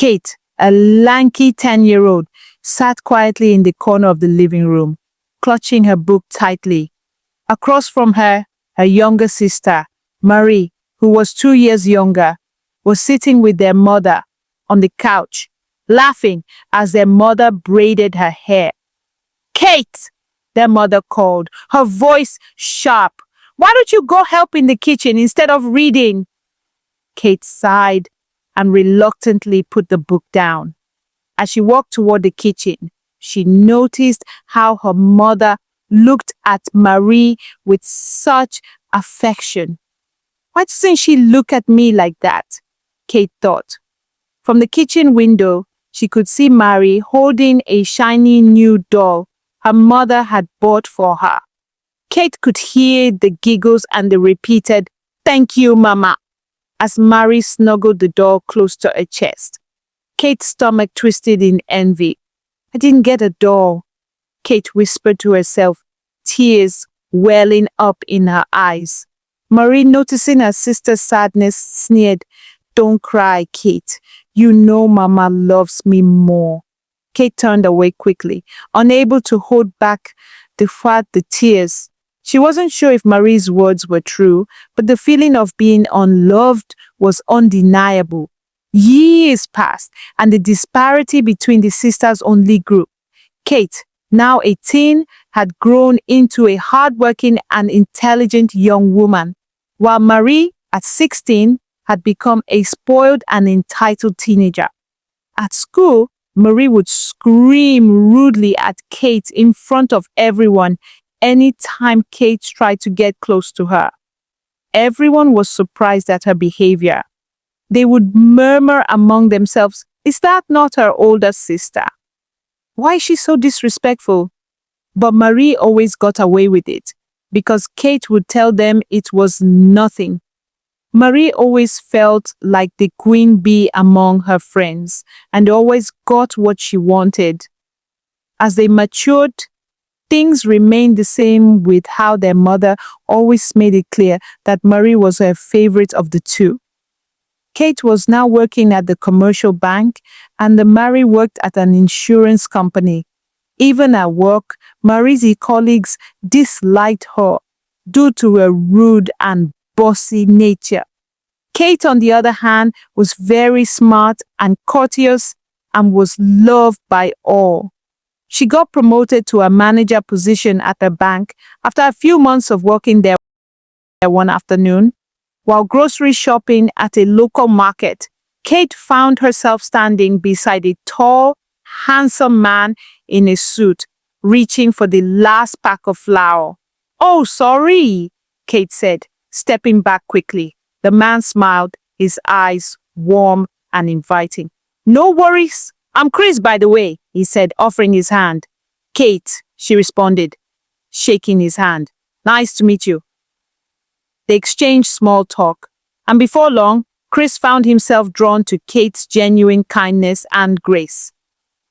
Kate, a lanky 10-year-old, sat quietly in the corner of the living room, clutching her book tightly. Across from her, her younger sister, Marie, who was 2 years younger, was sitting with their mother on the couch, laughing as their mother braided her hair. "Kate!" their mother called, her voice sharp. "Why don't you go help in the kitchen instead of reading?" Kate sighed and reluctantly put the book down. As she walked toward the kitchen, she noticed how her mother looked at Marie with such affection. "Why doesn't she look at me like that?" Kate thought. From the kitchen window, she could see Marie holding a shiny new doll her mother had bought for her. Kate could hear the giggles and the repeated, "Thank you, Mama," as Marie snuggled the doll close to her chest. Kate's stomach twisted in envy. "I didn't get a doll," Kate whispered to herself, tears welling up in her eyes. Marie, noticing her sister's sadness, sneered, "Don't cry, Kate. You know Mama loves me more." Kate turned away quickly, unable to hold back the tears. She wasn't sure if Marie's words were true, but the feeling of being unloved was undeniable. Years passed, and the disparity between the sisters only grew. Kate, now 18, had grown into a hardworking and intelligent young woman, while Marie, at 16, had become a spoiled and entitled teenager. At school, Marie would scream rudely at Kate in front of everyone any time Kate tried to get close to her. Everyone was surprised at her behavior. They would murmur among themselves, "Is that not her older sister? Why is she so disrespectful?" But Marie always got away with it, because Kate would tell them it was nothing. Marie always felt like the queen bee among her friends and always got what she wanted. As they matured, things remained the same, with how their mother always made it clear that Marie was her favorite of the two. Kate was now working at the commercial bank, and Marie worked at an insurance company. Even at work, Marie's colleagues disliked her due to her rude and bossy nature. Kate, on the other hand, was very smart and courteous and was loved by all. She got promoted to a manager position at the bank after a few months of working there one afternoon. While grocery shopping at a local market, Kate found herself standing beside a tall, handsome man in a suit, reaching for the last pack of flour. "Oh, sorry," Kate said, stepping back quickly. The man smiled, his eyes warm and inviting. "No worries. I'm Chris, by the way," he said, offering his hand. "Kate," she responded, shaking his hand. "Nice to meet you." They exchanged small talk, and before long, Chris found himself drawn to Kate's genuine kindness and grace.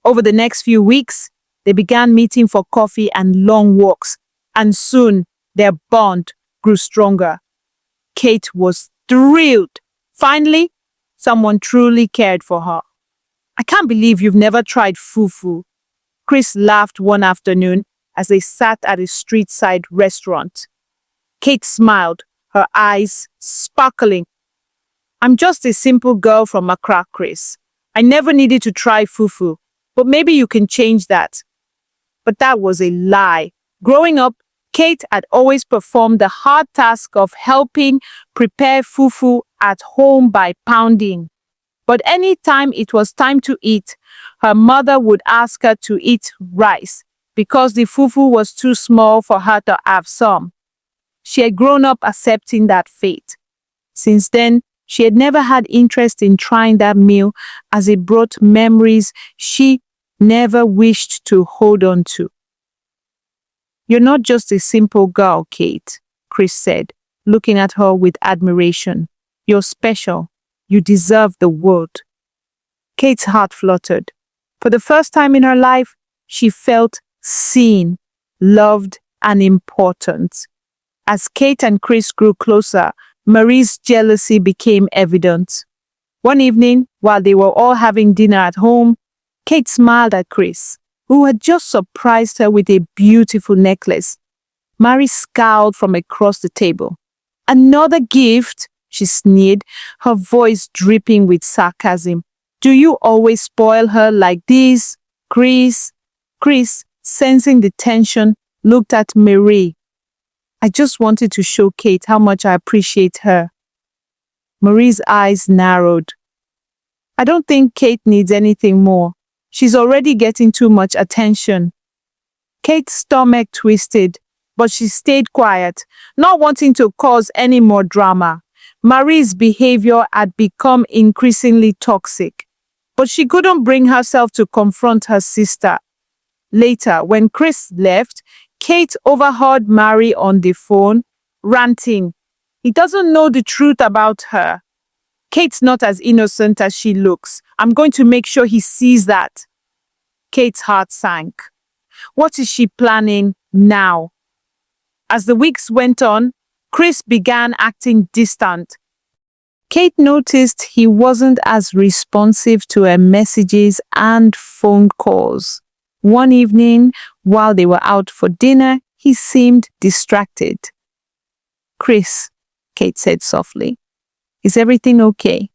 Over the next few weeks, they began meeting for coffee and long walks, and soon their bond grew stronger. Kate was thrilled. Finally, someone truly cared for her. "I can't believe you've never tried fufu," Chris laughed one afternoon as they sat at a street-side restaurant. Kate smiled, her eyes sparkling. "I'm just a simple girl from Accra, Chris. I never needed to try fufu, but maybe you can change that." But that was a lie. Growing up, Kate had always performed the hard task of helping prepare fufu at home by pounding. But any time it was time to eat, her mother would ask her to eat rice because the fufu was too small for her to have some. She had grown up accepting that fate. Since then, she had never had interest in trying that meal, as it brought memories she never wished to hold on to. "You're not just a simple girl, Kate," Chris said, looking at her with admiration. "You're special. You deserve the world." Kate's heart fluttered. For the first time in her life, she felt seen, loved, and important. As Kate and Chris grew closer, Marie's jealousy became evident. One evening, while they were all having dinner at home, Kate smiled at Chris, who had just surprised her with a beautiful necklace. Mary scowled from across the table. "Another gift?" she sneered, her voice dripping with sarcasm. "Do you always spoil her like this, Chris?" Chris, sensing the tension, looked at Marie. "I just wanted to show Kate how much I appreciate her." Marie's eyes narrowed. "I don't think Kate needs anything more. She's already getting too much attention." Kate's stomach twisted, but she stayed quiet, not wanting to cause any more drama. Marie's behavior had become increasingly toxic, but she couldn't bring herself to confront her sister. Later, when Chris left, Kate overheard Marie on the phone, ranting. "He doesn't know the truth about her. Kate's not as innocent as she looks. I'm going to make sure he sees that." Kate's heart sank. What is she planning now? As the weeks went on, Chris began acting distant. Kate noticed he wasn't as responsive to her messages and phone calls. One evening, while they were out for dinner, he seemed distracted. "Chris," Kate said softly, "is everything okay?"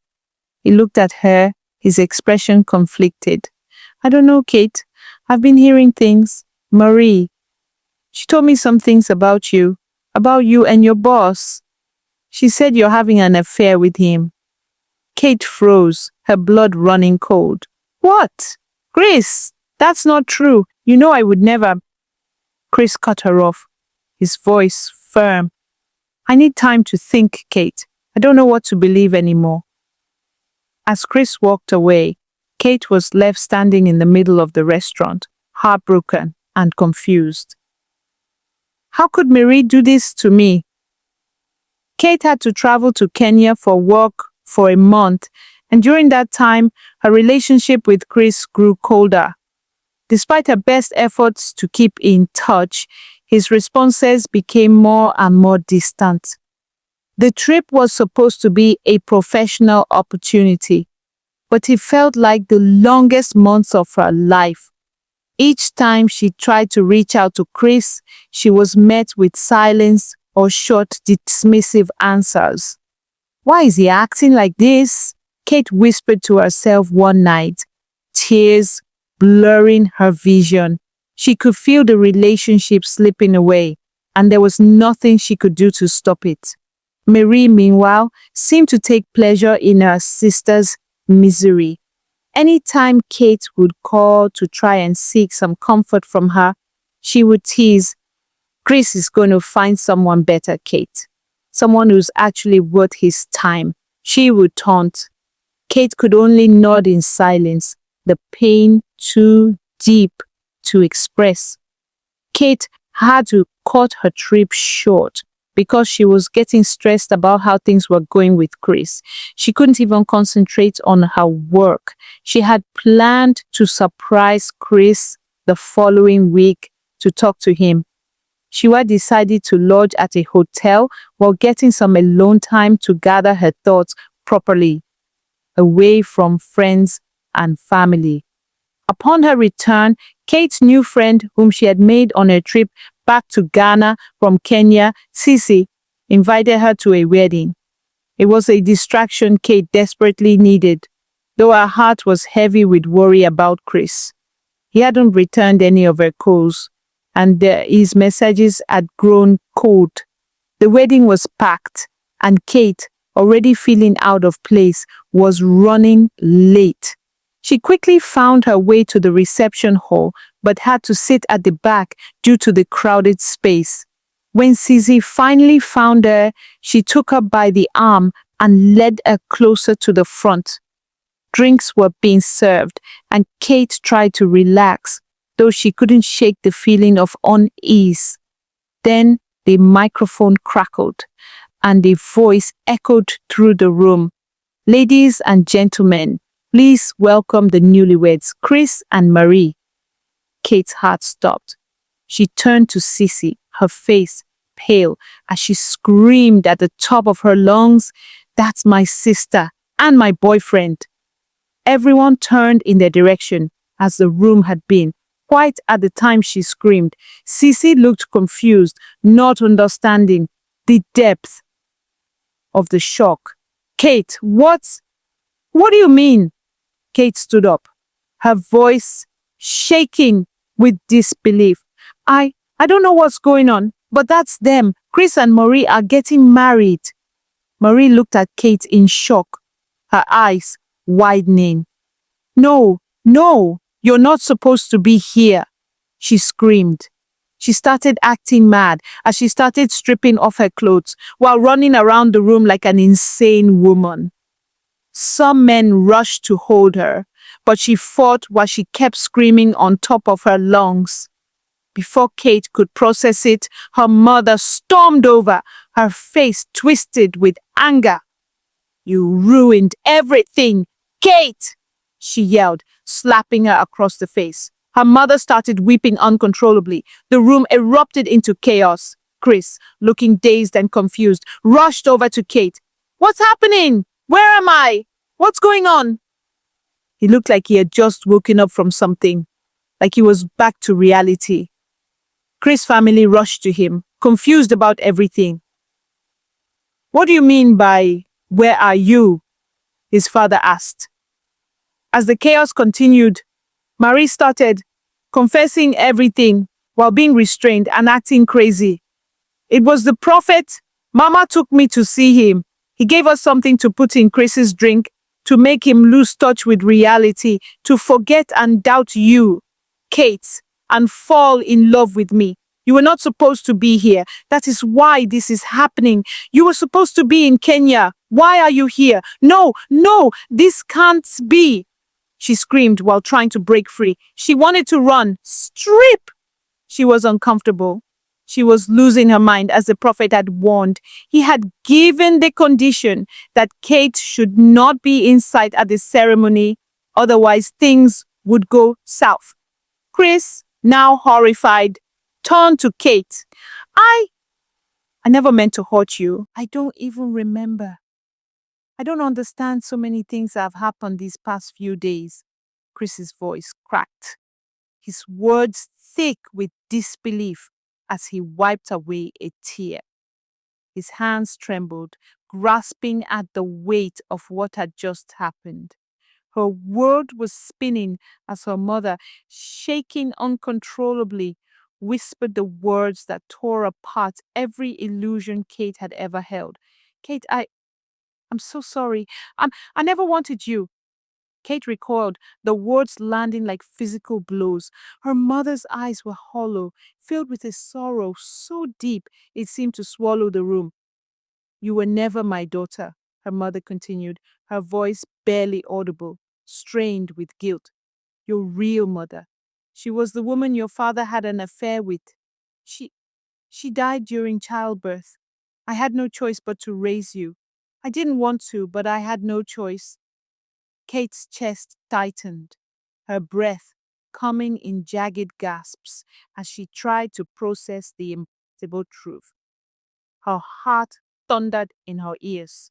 He looked at her, his expression conflicted. "I don't know, Kate. I've been hearing things. Marie, she told me some things about you and your boss. She said you're having an affair with him." Kate froze, her blood running cold. "What? Chris, that's not true. You know I would never." Chris cut her off, his voice firm. "I need time to think, Kate. I don't know what to believe anymore." As Chris walked away, Kate was left standing in the middle of the restaurant, heartbroken and confused. How could Marie do this to me? Kate had to travel to Kenya for work for a month, and during that time, her relationship with Chris grew colder. Despite her best efforts to keep in touch, his responses became more and more distant. The trip was supposed to be a professional opportunity, but it felt like the longest months of her life. Each time she tried to reach out to Chris, she was met with silence or short, dismissive answers. "Why is he acting like this?" Kate whispered to herself one night, tears blurring her vision. She could feel the relationship slipping away, and there was nothing she could do to stop it. Marie, meanwhile, seemed to take pleasure in her sister's misery. Anytime Kate would call to try and seek some comfort from her, she would tease, "Chris is going to find someone better, Kate. Someone who's actually worth his time." She would taunt. Kate could only nod in silence, the pain too deep to express. Kate had to cut her trip short because she was getting stressed about how things were going with Chris. She couldn't even concentrate on her work. She had planned to surprise Chris the following week to talk to him. She had decided to lodge at a hotel while getting some alone time to gather her thoughts properly, away from friends and family. Upon her return, Kate's new friend, whom she had made on a trip back to Ghana from Kenya, Sisi, invited her to a wedding. It was a distraction Kate desperately needed, though her heart was heavy with worry about Chris. He hadn't returned any of her calls, and his messages had grown cold. The wedding was packed, and Kate, already feeling out of place, was running late. She quickly found her way to the reception hall, but had to sit at the back due to the crowded space. When Sisi finally found her, she took her by the arm and led her closer to the front. Drinks were being served, and Kate tried to relax, though she couldn't shake the feeling of unease. Then the microphone crackled, and a voice echoed through the room. "Ladies and gentlemen, please welcome the newlyweds, Chris and Marie." Kate's heart stopped. She turned to Sisi, her face pale, as she screamed at the top of her lungs, "That's my sister. and my boyfriend. Everyone turned in their direction as the room had been. Quite at the time she screamed, Sissy looked confused, not understanding the depth of the shock. Kate, what do you mean? Kate stood up, her voice shaking with disbelief. I don't know what's going on, but that's them. Chris and Marie are getting married. Marie looked at Kate in shock, her eyes widening. No, no, you're not supposed to be here, she screamed. She started acting mad as she started stripping off her clothes while running around the room like an insane woman. Some men rushed to hold her, but she fought while she kept screaming on top of her lungs. Before Kate could process it, her mother stormed over, her face twisted with anger. You ruined everything, Kate! She yelled, slapping her across the face. Her mother started weeping uncontrollably. The room erupted into chaos. Chris, looking dazed and confused, rushed over to Kate. What's happening? Where am I? What's going on? He looked like he had just woken up from something, like he was back to reality. Chris' family rushed to him, confused about everything. What do you mean by, where are you? His father asked. As the chaos continued, Marie started confessing everything while being restrained and acting crazy. It was the prophet. Mama took me to see him. He gave us something to put in Chris's drink to make him lose touch with reality, to forget and doubt you, Kate, and fall in love with me. You were not supposed to be here. That is why this is happening. You were supposed to be in Kenya. Why are you here? No, no, this can't be. She screamed while trying to break free. She wanted to run. Strip! She was uncomfortable. She was losing her mind as the prophet had warned. He had given the condition that Kate should not be in sight at the ceremony, otherwise things would go south. Chris, now horrified, turned to Kate. I never meant to hurt you. I don't even remember. I don't understand so many things that have happened these past few days. Chris's voice cracked, his words thick with disbelief as he wiped away a tear. His hands trembled, grasping at the weight of what had just happened. Her world was spinning as her mother, shaking uncontrollably, whispered the words that tore apart every illusion Kate had ever held. Kate, I'm so sorry. I never wanted you. Kate recoiled, the words landing like physical blows. Her mother's eyes were hollow, filled with a sorrow so deep it seemed to swallow the room. You were never my daughter, her mother continued, her voice barely audible, strained with guilt. Your real mother. She was the woman your father had an affair with. She died during childbirth. I had no choice but to raise you. I didn't want to, but I had no choice. Kate's chest tightened, her breath coming in jagged gasps as she tried to process the impossible truth. Her heart thundered in her ears.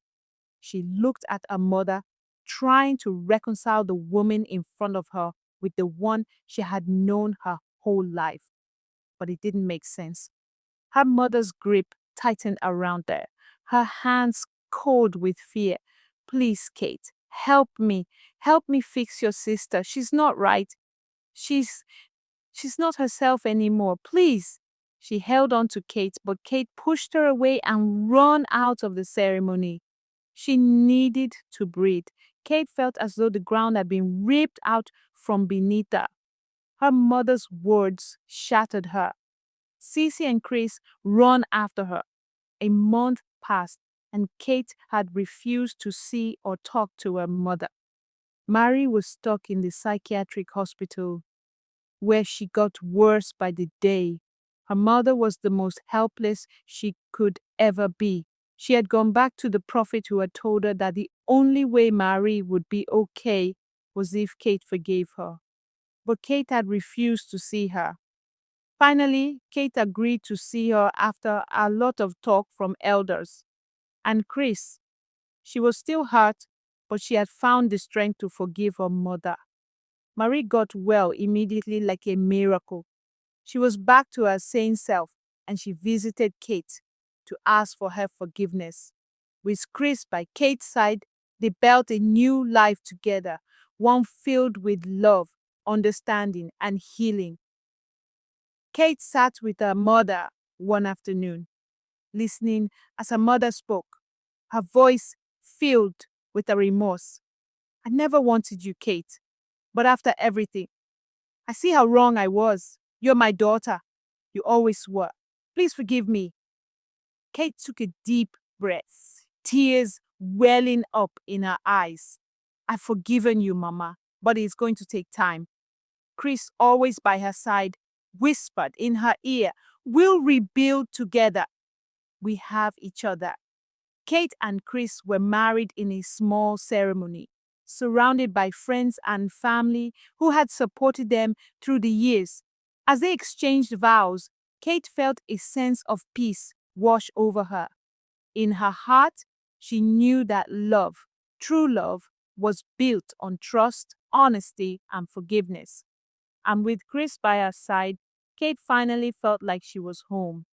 She looked at her mother, trying to reconcile the woman in front of her with the one she had known her whole life. But it didn't make sense. Her mother's grip tightened around her, her hands cold with fear. Please, Kate, help me. Help me fix your sister. She's not right. She's she's not herself anymore. Please. She held on to Kate, but Kate pushed her away and ran out of the ceremony. She needed to breathe. Kate felt as though the ground had been ripped out from beneath her. Her mother's words shattered her. Cece and Chris ran after her. A month passed, and Kate had refused to see or talk to her mother. Mary was stuck in the psychiatric hospital, where she got worse by the day. Her mother was the most helpless she could ever be. She had gone back to the prophet who had told her that the only way Mary would be okay was if Kate forgave her. But Kate had refused to see her. Finally, Kate agreed to see her after a lot of talk from elders. And Chris, she was still hurt, but she had found the strength to forgive her mother. Marie got well immediately like a miracle. She was back to her sane self, and she visited Kate to ask for her forgiveness. With Chris by Kate's side, they built a new life together, one filled with love, understanding, and healing. Kate sat with her mother one afternoon, listening as her mother spoke, her voice filled with a remorse. I never wanted you, Kate, but after everything, I see how wrong I was. You're my daughter. You always were. Please forgive me. Kate took a deep breath, tears welling up in her eyes. I've forgiven you, Mama, but it's going to take time. Chris, always by her side, whispered in her ear, we'll rebuild together. We have each other. Kate and Chris were married in a small ceremony, surrounded by friends and family who had supported them through the years. As they exchanged vows, Kate felt a sense of peace wash over her. In her heart, she knew that love, true love, was built on trust, honesty, and forgiveness. And with Chris by her side, Kate finally felt like she was home.